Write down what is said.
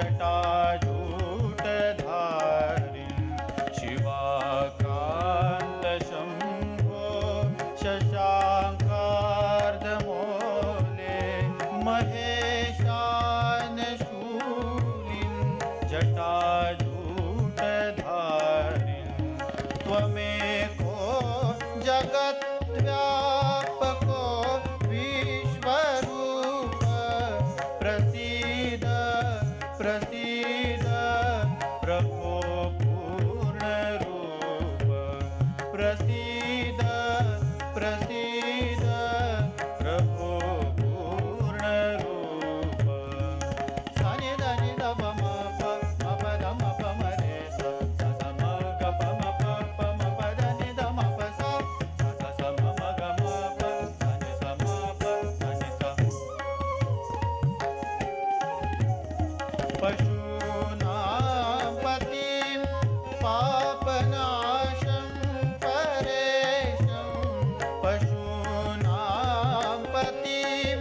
जटाजूटधारिं शिवाकान्त शम्भो शशाङ्कार्धमौले महेशानशूलिं जटाजूटधारिं त्वमेको जगद्व्यापको विश्वरूप प्रसीद प्रसीद प्रभो पूर्णरूप प्रसीद प्रसीद प्रभो पूर्णरूप सानि దని దమ మ ప ద మ ప మ రే స స స మ గ ప మ ప ప మ ప ద ని ద మ ప స స స స మ మ గ మ ప స ని స మ ప స ని స पशूनां पतिं पापनाशं परेशं पशूनां पतिं